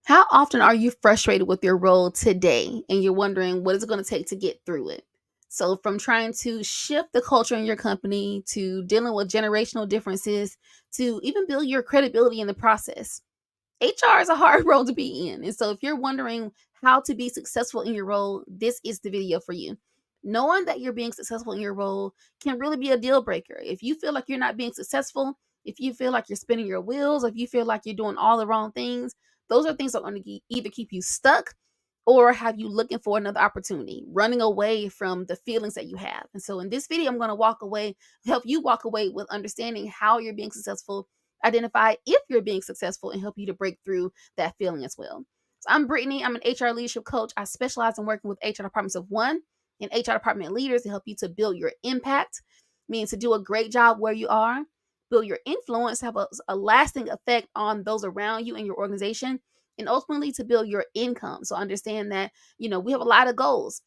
How often are you frustrated with your role today and you're wondering what is it going to take to get through it? So, from trying to shift the culture in your company to dealing with generational differences to even build your credibility in the process, HR is a hard role to be in. And so, if you're wondering how to be successful in your role, this is the video for you. Knowing that you're being successful in your role can really be a deal breaker. If you feel like you're not being successful, if you feel like you're spinning your wheels, if you feel like you're doing all the wrong things, those are things that are going to either keep you stuck or have you looking for another opportunity, running away from the feelings that you have. And so, in this video, I'm going to help you walk away with understanding how you're being successful, identify if you're being successful, and help you to break through that feeling as well. So I'm Brittany. I'm an HR leadership coach. I specialize in working with HR departments of one and HR department leaders to help you to build your impact, means to do a great job where you are, build your influence, have a lasting effect on those around you and your organization, and ultimately to build your income. So understand that, we have a lot of goals,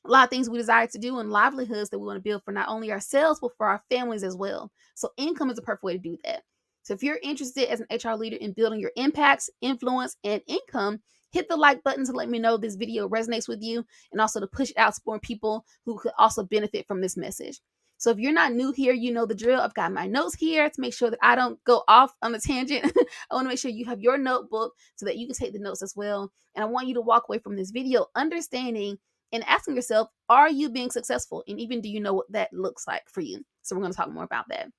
a lot of things we desire to do, and livelihoods that we want to build for not only ourselves but for our families as well. So income is the perfect way to do that. So if you're interested as an HR leader in building your impacts, influence, and income, hit the like button to let me know this video resonates with you, and also to push it out to more people who could also benefit from this message. So if you're not new here, you know the drill. I've got my notes here to make sure that I don't go off on a tangent. I want to make sure you have your notebook so that you can take the notes as well. And I want you to walk away from this video understanding and asking yourself, are you being successful? And even do you know what that looks like for you? So we're going to talk more about that.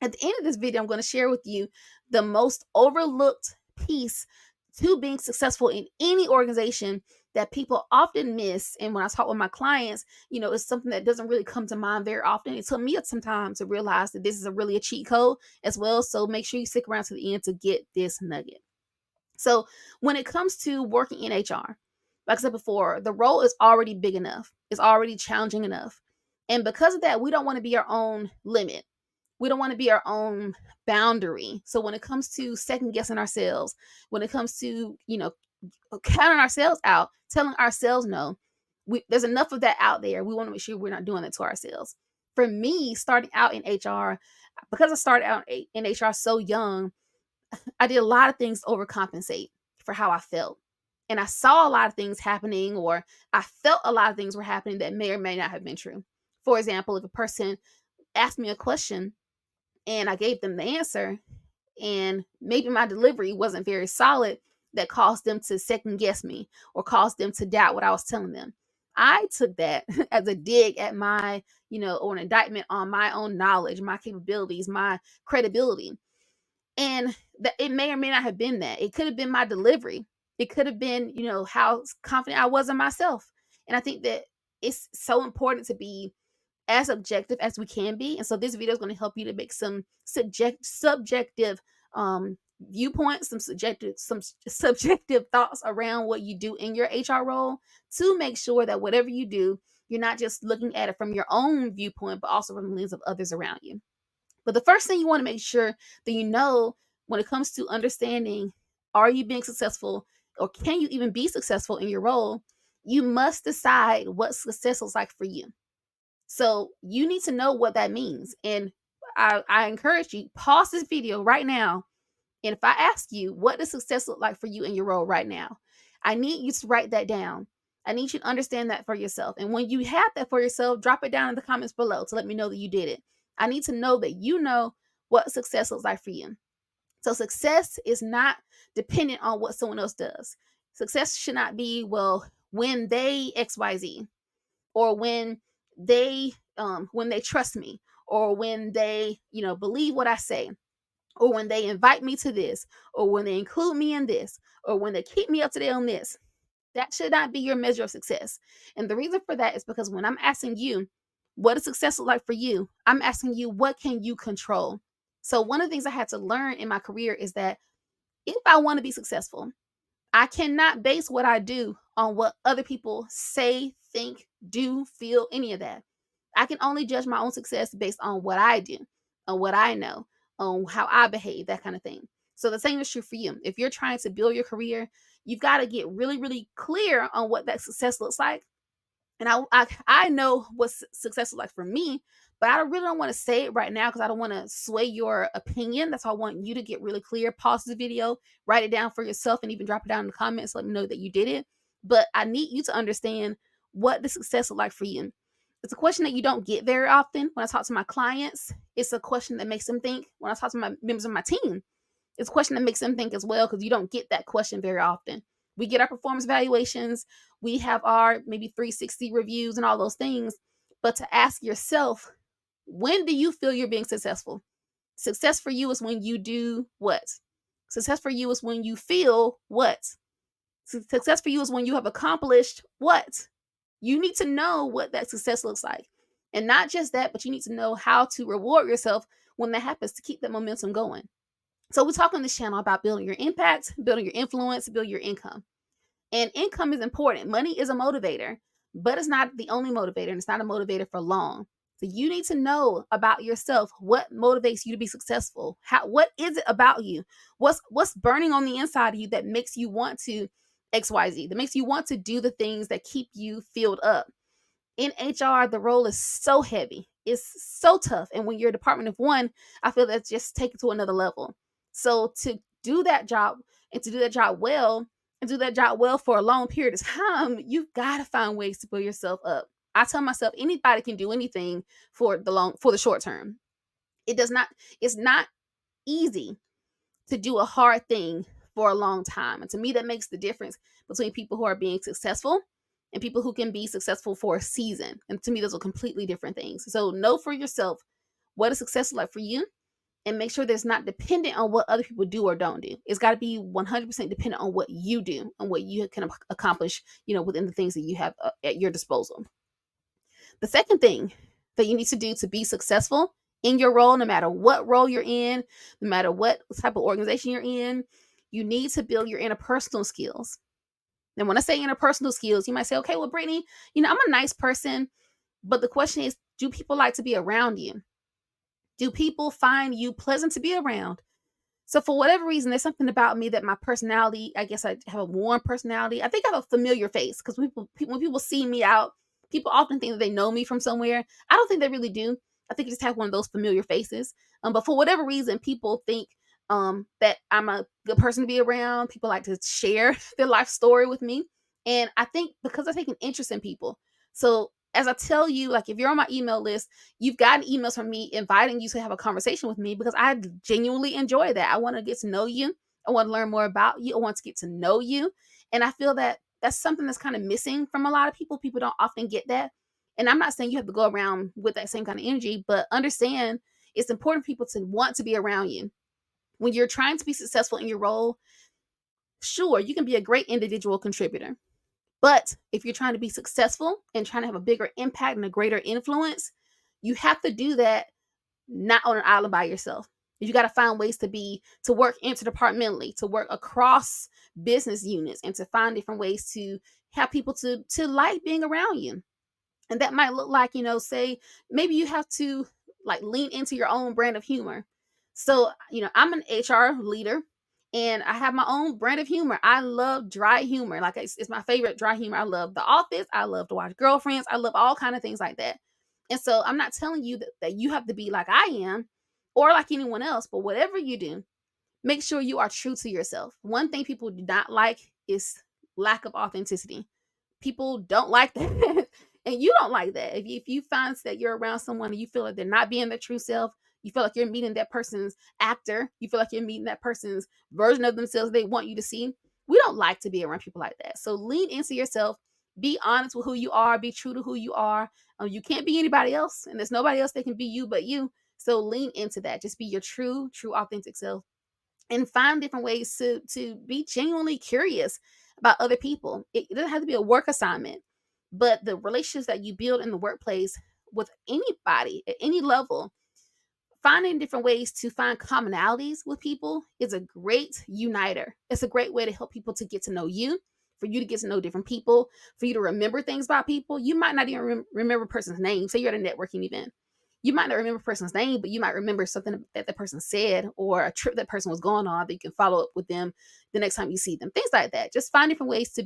At the end of this video, I'm going to share with you the most overlooked piece to being successful in any organization that people often miss. And when I talk with my clients, it's something that doesn't really come to mind very often. It took me some time to realize that this is really a cheat code as well. So make sure you stick around to the end to get this nugget. So when it comes to working in HR, like I said before, the role is already big enough. It's already challenging enough. And because of that, we don't want to be our own limit. We don't want to be our own boundary. So when it comes to second guessing ourselves, when it comes to, counting ourselves out, telling ourselves no, there's enough of that out there. We want to make sure we're not doing that to ourselves. For me, starting out in HR, because I started out in HR so young, I did a lot of things to overcompensate for how I felt. And I saw a lot of things happening, or I felt a lot of things were happening that may or may not have been true. For example, if a person asked me a question and I gave them the answer, and maybe my delivery wasn't very solid, that caused them to second guess me or caused them to doubt what I was telling them. I took that as a dig at my, or an indictment on my own knowledge, my capabilities, my credibility. And that it may or may not have been that. It could have been my delivery. It could have been, how confident I was in myself. And I think that it's so important to be as objective as we can be. And so this video is going to help you to make some subjective viewpoints, some subjective thoughts around what you do in your HR role, to make sure that whatever you do, you're not just looking at it from your own viewpoint, but also from the lens of others around you. But the first thing you want to make sure that you know when it comes to understanding, are you being successful, or can you even be successful in your role? You must decide what success looks like for you. So you need to know what that means. And I encourage you, pause this video right now. And if I ask you, what does success look like for you in your role right now? I need you to write that down. I need you to understand that for yourself. And when you have that for yourself, drop it down in the comments below to let me know that you did it. I need to know that you know what success looks like for you. So success is not dependent on what someone else does. Success should not be, well, when they XYZ, or when they trust me, or when they, believe what I say, or when they invite me to this, or when they include me in this, or when they keep me up to date on this. That should not be your measure of success. And the reason for that is because when I'm asking you, what does success look like for you? I'm asking you, what can you control? So one of the things I had to learn in my career is that if I want to be successful, I cannot base what I do on what other people say, think, do, feel, any of that. I can only judge my own success based on what I do, on what I know, on how I behave, that kind of thing. So the same is true for you. If you're trying to build your career, you've got to get really, really clear on what that success looks like. And I know what success looks like for me, But I really don't want to say it right now because I don't want to sway your opinion. That's why I want you to get really clear. Pause the video, write it down for yourself, and even drop it down in the comments. Let me know that you did it. But I need you to understand what the success look like for you. It's a question that you don't get very often when I talk to my clients. It's a question that makes them think when I talk to my members of my team. It's a question that makes them think as well because you don't get that question very often. We get our performance evaluations, we have our maybe 360 reviews and all those things. But to ask yourself, when do you feel you're being successful? Success for you is when you do what? Success for you is when you feel what? Success for you is when you have accomplished what? You need to know what that success looks like. And not just that, but you need to know how to reward yourself when that happens to keep that momentum going. So we talk on this channel about building your impact, building your influence, building your income. And income is important. Money is a motivator, but it's not the only motivator, and it's not a motivator for long. So you need to know about yourself what motivates you to be successful. What is it about you? What's burning on the inside of you that makes you want to XYZ, that makes you want to do the things that keep you filled up. In HR, the role is so heavy. It's so tough. And when you're a department of one, I feel that's just take it to another level. So to do that job and to do that job well and do that job well for a long period of time, you've got to find ways to build yourself up. I tell myself anybody can do anything for the short term. It's not easy to do a hard thing for a long time. And to me, that makes the difference between people who are being successful and people who can be successful for a season. And to me, those are completely different things. So know for yourself what is success like for you, and make sure that it's not dependent on what other people do or don't do. It's got to be 100% dependent on what you do and what you can accomplish, within the things that you have at your disposal. The second thing that you need to do to be successful in your role, no matter what role you're in, no matter what type of organization you're in, you need to build your interpersonal skills. And when I say interpersonal skills, you might say, okay, well, Brittany, I'm a nice person. But the question is, do people like to be around you? Do people find you pleasant to be around? So for whatever reason, there's something about me that my personality, I guess I have a warm personality. I think I have a familiar face because when people see me out, people often think that they know me from somewhere. I don't think they really do. I think I just have one of those familiar faces. But for whatever reason, people think that I'm a good person to be around. People like to share their life story with me. And I think because I take an interest in people. So as I tell you, like if you're on my email list, you've gotten emails from me inviting you to have a conversation with me because I genuinely enjoy that. I want to get to know you. I want to learn more about you. I want to get to know you. And I feel that that's something that's kind of missing from a lot of people. People don't often get that. And I'm not saying you have to go around with that same kind of energy, but understand it's important for people to want to be around you. When you're trying to be successful in your role, sure, you can be a great individual contributor. But if you're trying to be successful and trying to have a bigger impact and a greater influence, you have to do that not on an island by yourself. You got to find ways to work interdepartmentally, to work across business units, and to find different ways to have people to like being around you. And that might look like, say maybe you have to like lean into your own brand of humor. So, I'm an HR leader and I have my own brand of humor. I love dry humor. Like it's my favorite dry humor. I love The Office. I love to watch Girlfriends. I love all kind of things like that. And so I'm not telling you that you have to be like I am or like anyone else, but whatever you do, make sure you are true to yourself. One thing people do not like is lack of authenticity. People don't like that. And you don't like that. If you find that you're around someone and you feel like they're not being their true self, you feel like you're meeting that person's actor, you feel like you're meeting that person's version of themselves they want you to see, we don't like to be around people like that. So lean into yourself, be honest with who you are, be true to who you are. You can't be anybody else, and there's nobody else that can be you but you. So lean into that. Just be your true, authentic self, and find different ways to be genuinely curious about other people. It doesn't have to be a work assignment, but the relationships that you build in the workplace with anybody at any level, finding different ways to find commonalities with people is a great uniter. It's a great way to help people to get to know you, for you to get to know different people, for you to remember things about people. You might not even remember a person's name. Say you're at a networking event. You might not remember a person's name, but you might remember something that the person said or a trip that person was going on that you can follow up with them the next time you see them. Things like that. Just find different ways to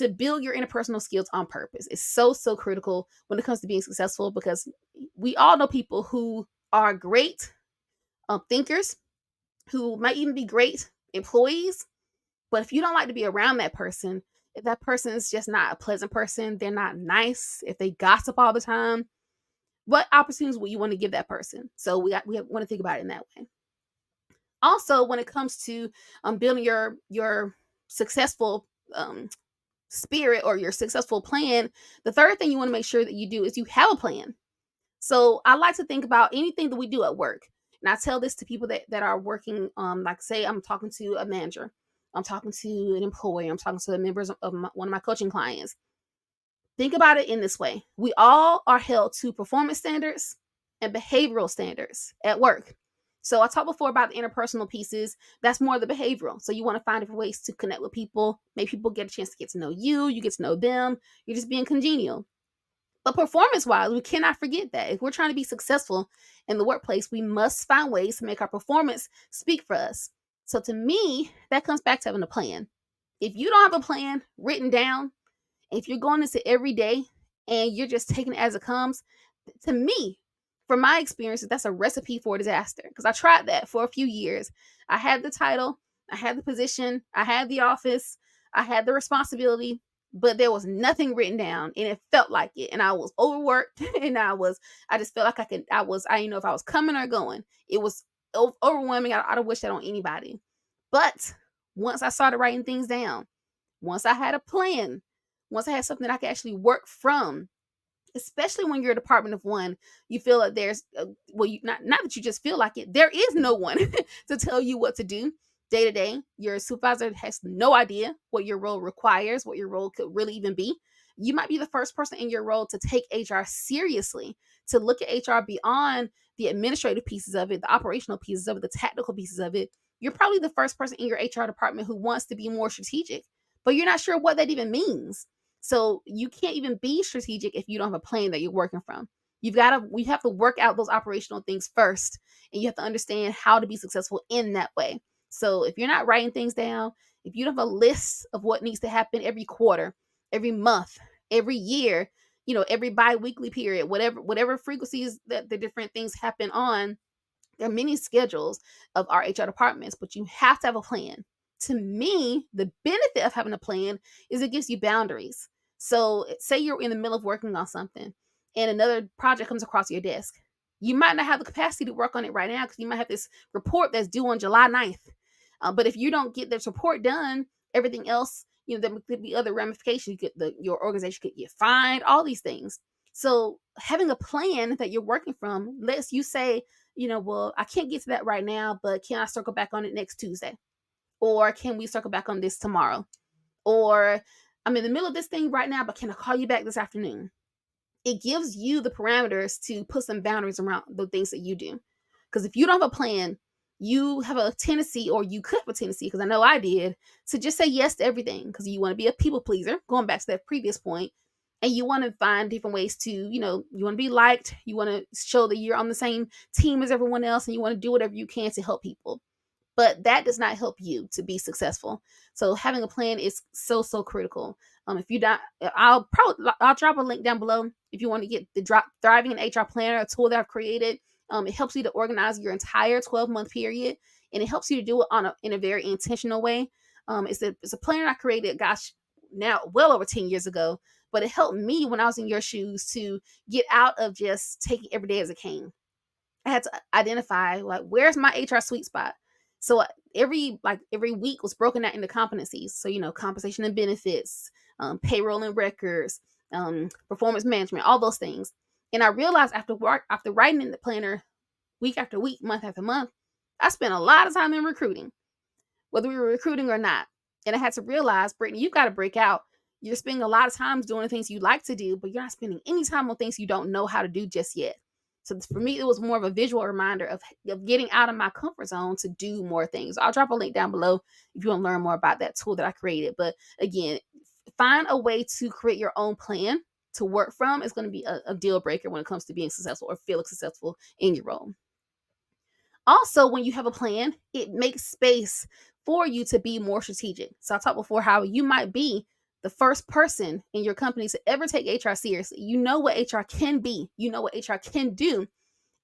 build your interpersonal skills on purpose. It's so critical when it comes to being successful because we all know people who are great thinkers, who might even be great employees, but if you don't like to be around that person, if that person is just not a pleasant person, they're not nice, if they gossip all the time, what opportunities will you want to give that person? So we want to think about it in that way. Also, when it comes to building your successful spirit or your successful plan, the third thing you want to make sure that you do is you have a plan. So I like to think about anything that we do at work. And I tell this to people that are working, like say I'm talking to a manager, I'm talking to an employee, I'm talking to the members of one of my coaching clients. Think about it in this way. We all are held to performance standards and behavioral standards at work. So I talked before about the interpersonal pieces. That's more the behavioral. So you want to find different ways to connect with people, make people get a chance to get to know you, you get to know them, you're just being congenial. But performance wise, we cannot forget that if we're trying to be successful in the workplace, we must find ways to make our performance speak for us. So to me, that comes back to having a plan. If you don't have a plan written down, if you're going into every day and you're just taking it as it comes, to me, from my experiences, that's a recipe for disaster. Because I tried that for a few years. I had the title, I had the position, I had the office, I had the responsibility, but there was nothing written down, and it felt like it. And I was overworked, and I just felt like I didn't know if I was coming or going. It was overwhelming. I'd have wished that on anybody. But once I started writing things down, once I had a plan, once I had something that I could actually work from, especially when you're a department of one, you feel like there's well, you not that you just feel like it. There is no one to tell you what to do day to day. Your supervisor has no idea what your role requires, what your role could really even be. You might be the first person in your role to take HR seriously, to look at HR beyond the administrative pieces of it, the operational pieces of it, the tactical pieces of it. You're probably the first person in your HR department who wants to be more strategic, but you're not sure what that even means. So you can't even be strategic if you don't have a plan that you're working from. We have to work out those operational things first, and you have to understand how to be successful in that way. So if you're not writing things down, if you don't have a list of what needs to happen every quarter, every month, every year, every bi-weekly period, whatever frequencies that the different things happen on, there are many schedules of our HR departments, but you have to have a plan. To me, the benefit of having a plan is it gives you boundaries. So, say you're in the middle of working on something and another project comes across your desk. You might not have the capacity to work on it right now because you might have this report that's due on July 9th. But if you don't get this report done, everything else, there could be other ramifications. Your organization could get fined, all these things. So, having a plan that you're working from lets you say, well, I can't get to that right now, but can I circle back on it next Tuesday? Or can we circle back on this tomorrow? Or I'm in the middle of this thing right now, but can I call you back this afternoon? It gives you the parameters to put some boundaries around the things that you do. Because if you don't have a plan, you have a tendency, or you could have a tendency, because I know I did, to just say yes to everything because you want to be a people pleaser, going back to that previous point, and you want to find different ways to, you want to be liked, you want to show that you're on the same team as everyone else, and you want to do whatever you can to help people. But that does not help you to be successful. So having a plan is so, so critical. If you don't, I'll drop a link down below if you want to get the Thriving in HR Planner, a tool that I've created. It helps you to organize your entire 12-month period, and it helps you to do it in a very intentional way. It's a planner I created, gosh, now well over 10 years ago, but it helped me when I was in your shoes to get out of just taking every day as it came. I had to identify, like, where's my HR sweet spot. So every week was broken out into competencies. So compensation and benefits, payroll and records, performance management, all those things. And I realized after writing in the planner week after week, month after month, I spent a lot of time in recruiting, whether we were recruiting or not. And I had to realize, Brittany, you've got to break out. You're spending a lot of time doing the things you like to do, but you're not spending any time on things you don't know how to do just yet. So for me, it was more of a visual reminder of getting out of my comfort zone to do more things. I'll drop a link down below if you want to learn more about that tool that I created. But again, find a way to create your own plan to work from. Is going to be a deal breaker when it comes to being successful or feeling successful in your role. Also, when you have a plan, it makes space for you to be more strategic. So I talked before how you might be the first person in your company to ever take HR seriously. You know what HR can be. You know what HR can do,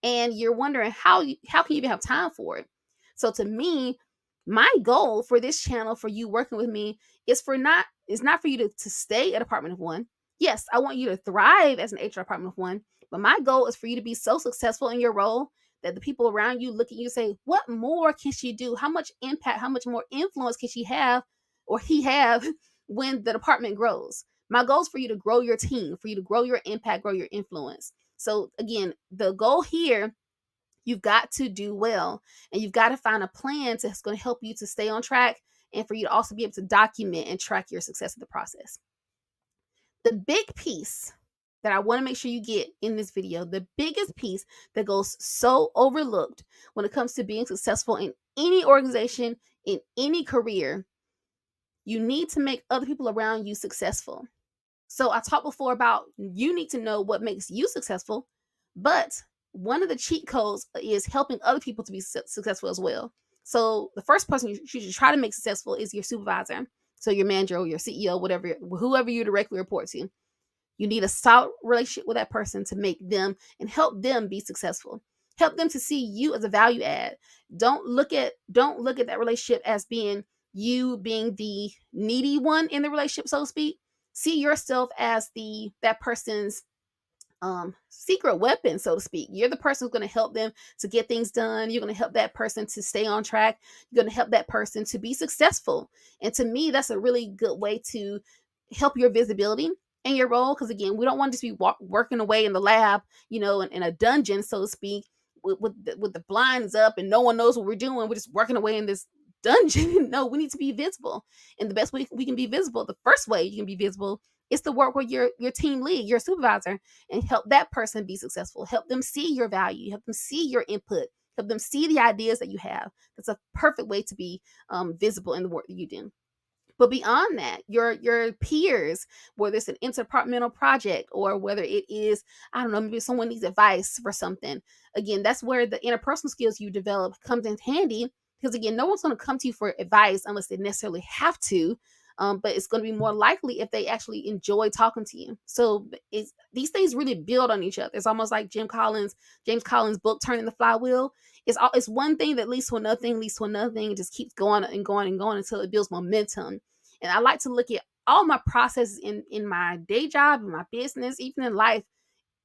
and you're wondering how can you even have time for it. So to me, my goal for this channel, for you working with me, is not for you to stay at Department of One. Yes, I want you to thrive as an HR Department of One, but my goal is for you to be so successful in your role that the people around you look at you and say, what more can she do? How much impact, how much more influence can she have or he have when the department grows? My goal is for you to grow your team, for you to grow your impact, grow your influence. So again, the goal here, you've got to do well, and you've got to find a plan that's going to help you to stay on track, and for you to also be able to document and track your success in the process. The big piece that I want to make sure you get in this video, the biggest piece that goes so overlooked when it comes to being successful in any organization, in any career, you need to make other people around you successful. So I talked before about you need to know what makes you successful, but one of the cheat codes is helping other people to be successful as well. So the first person you should try to make successful is your supervisor. So your manager or your CEO, whatever, whoever you directly report to. You need a solid relationship with that person to make them and help them be successful. Help them to see you as a value add. Don't look at that relationship as being you being the needy one in the relationship, so to speak. See yourself as that person's secret weapon, so to speak. You're the person who's going to help them to get things done. You're going to help that person to stay on track. You're going to help that person to be successful. And to me, that's a really good way to help your visibility in your role. Because again, we don't want to just be working away in the lab, in a dungeon, so to speak, with the blinds up and no one knows what we're doing. We're just working away in this dungeon. No, we need to be visible. And the best way we can be visible, the first way you can be visible, is to work with your team lead, your supervisor, and help that person be successful. Help them see your value. Help them see your input. Help them see the ideas that you have. That's a perfect way to be visible in the work that you do. But beyond that, your peers, whether it's an interdepartmental project or whether it is, I don't know, maybe someone needs advice for something. Again, that's where the interpersonal skills you develop comes in handy, because again, no one's going to come to you for advice unless they necessarily have to. But it's going to be more likely if they actually enjoy talking to you. So these things really build on each other. It's almost like James Collins' book, Turning the Flywheel. It's one thing that leads to another thing, leads to another thing. It just keeps going and going and going until it builds momentum. And I like to look at all my processes in my day job, in my business, even in life.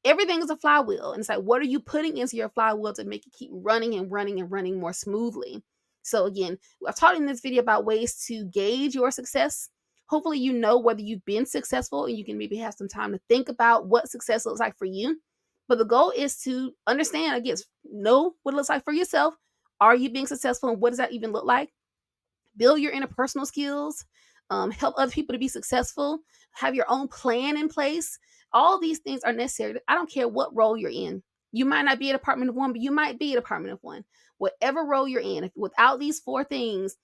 Everything is a flywheel. And it's like, what are you putting into your flywheel to make it keep running and running and running more smoothly? So again, I've taught in this video about ways to gauge your success. Hopefully you know whether you've been successful, and you can maybe have some time to think about what success looks like for you. But the goal is to understand, again, know what it looks like for yourself. Are you being successful, and what does that even look like? Build your interpersonal skills, help other people to be successful, have your own plan in place. All these things are necessary. I don't care what role you're in. You might not be a Department of One, but you might be a Department of One. Whatever role you're in, without these four things,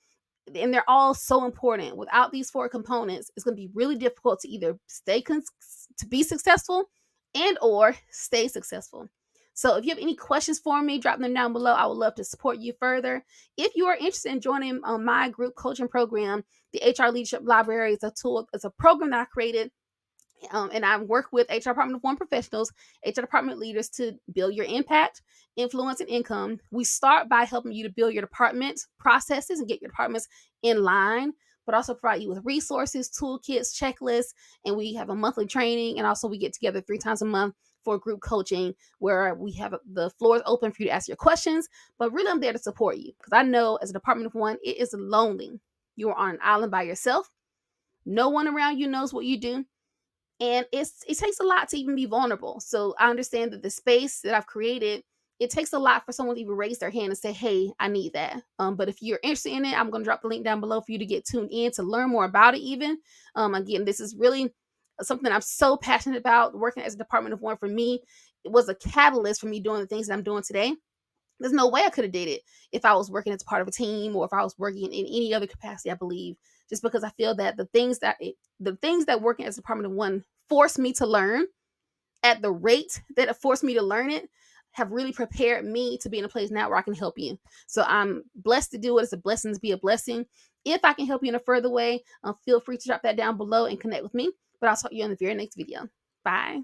and they're all so important, without these four components, it's going to be really difficult to either to be successful and or stay successful. So if you have any questions for me, drop them down below. I would love to support you further. If you are interested in joining my group coaching program, the HR Leadership Library is a tool. It's a program that I created, and I work with HR Department of One professionals, HR department leaders, to build your impact, influence, and income. We start by helping you to build your department processes and get your departments in line, but also provide you with resources, toolkits, checklists, and we have a monthly training, and also we get together 3 times a month for group coaching, where we have the floors open for you to ask your questions. But really, I'm there to support you, because I know as a Department of One, it is lonely. You are on an island by yourself. No one around you knows what you do. And it takes a lot to even be vulnerable. So I understand that the space that I've created, it takes a lot for someone to even raise their hand and say, hey, I need that. But if you're interested in it, I'm going to drop the link down below for you to get tuned in to learn more about it even. Again, this is really something I'm so passionate about. Working as a Department of One, for me, it was a catalyst for me doing the things that I'm doing today. There's no way I could have did it if I was working as part of a team, or if I was working in any other capacity, I believe, just because I feel that the things that working as a Department of One forced me to learn at the rate that it forced me to learn it have really prepared me to be in a place now where I can help you. So I'm blessed to do it. It's a blessing to be a blessing. If I can help you in a further way, feel free to drop that down below and connect with me. But I'll talk to you in the very next video. Bye.